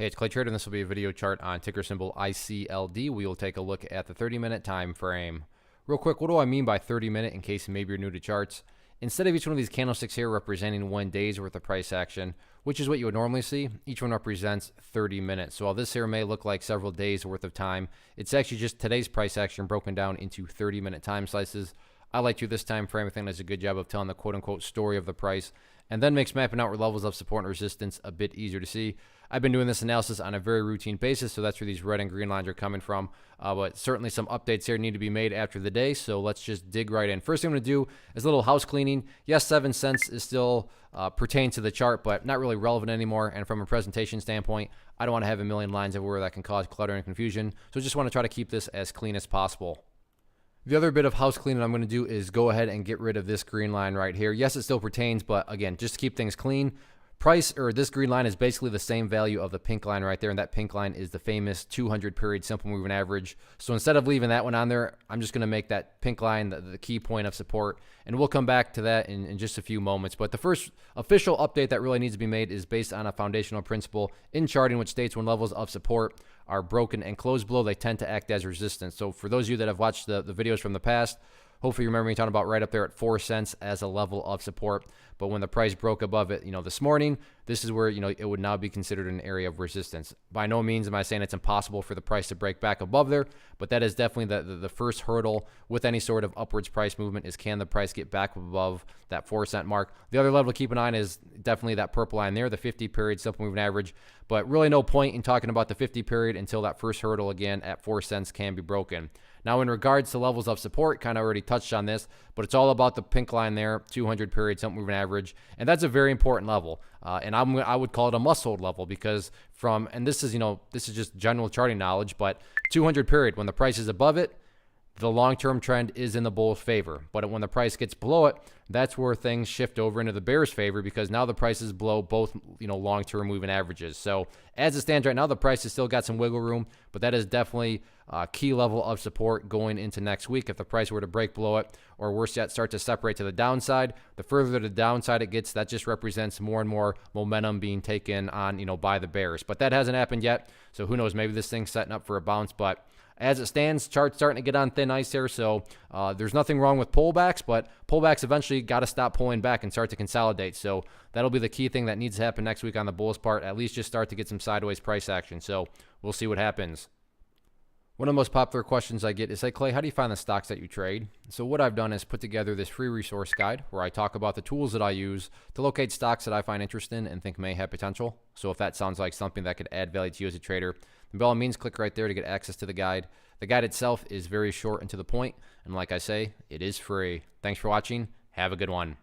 Hey, it's Clay Trader, and this will be a video chart on ticker symbol ICLD. We will take a look at the 30-minute time frame. Real quick, what do I mean by 30-minute in case maybe you're new to charts? Instead of each one of these candlesticks here representing 1 day's worth of price action, which is what you would normally see, each one represents 30 minutes. So while this here may look like several days worth of time, it's actually just today's price action broken down into 30-minute time slices. I like to this time frame. I think that's a good job of telling the quote-unquote story of the price, and then makes mapping out levels of support and resistance a bit easier to see. I've been doing this analysis on a very routine basis, so that's where these red and green lines are coming from. But certainly some updates here need to be made after the day, so let's just dig right in. First thing I'm going to do is a little house cleaning. Yes, 7 cents is still pertains to the chart, but not really relevant anymore. And from a presentation standpoint, I don't want to have a million lines everywhere that can cause clutter and confusion. So just want to try to keep this as clean as possible. The other bit of house cleaning I'm going to do is go ahead and get rid of this green line right here. Yes, it still pertains, but again, just to keep things clean. Price, or this green line, is basically the same value of the pink line right there, and that pink line is the famous 200 period simple moving average. So instead of leaving that one on there, I'm just going to make that pink line the key point of support, and we'll come back to that in just a few moments. But the first official update that really needs to be made is based on a foundational principle in charting, which states when levels of support are broken and closed below, they tend to act as resistance. So for those of you that have watched the videos from the past, hopefully you remember me talking about right up there at 4 cents as a level of support. But when the price broke above it, this morning, this is where, it would now be considered an area of resistance. By no means am I saying it's impossible for the price to break back above there, but that is definitely the first hurdle with any sort of upwards price movement is, can the price get back above that 4 cent mark? The other level to keep an eye on is definitely that purple line there, the 50 period simple moving average, but really no point in talking about the 50 period until that first hurdle again at 4 cents can be broken. Now, in regards to levels of support, kind of already touched on this, but it's all about the pink line there, 200 period simple moving average, and that's a very important level. And I would call it a must-hold level because and this is just general charting knowledge, but 200 period, when the price is above it, the long-term trend is in the bull's favor. But when the price gets below it, that's where things shift over into the bear's favor because now the price is below both, long-term moving averages. So as it stands right now, the price has still got some wiggle room, but that is definitely a key level of support going into next week. If the price were to break below it, or worse yet, start to separate to the downside, the further to the downside it gets, that just represents more and more momentum being taken on, by the bears. But that hasn't happened yet, so who knows? Maybe this thing's setting up for a bounce, but as it stands, chart's starting to get on thin ice here, so there's nothing wrong with pullbacks, but pullbacks eventually got to stop pulling back and start to consolidate. So that'll be the key thing that needs to happen next week on the bulls part, at least just start to get some sideways price action. So we'll see what happens. One of the most popular questions I get is, hey, Clay, how do you find the stocks that you trade? So what I've done is put together this free resource guide where I talk about the tools that I use to locate stocks that I find interesting and think may have potential. So if that sounds like something that could add value to you as a trader, then by all means, click right there to get access to the guide. The guide itself is very short and to the point, and like I say, it is free. Thanks for watching. Have a good one.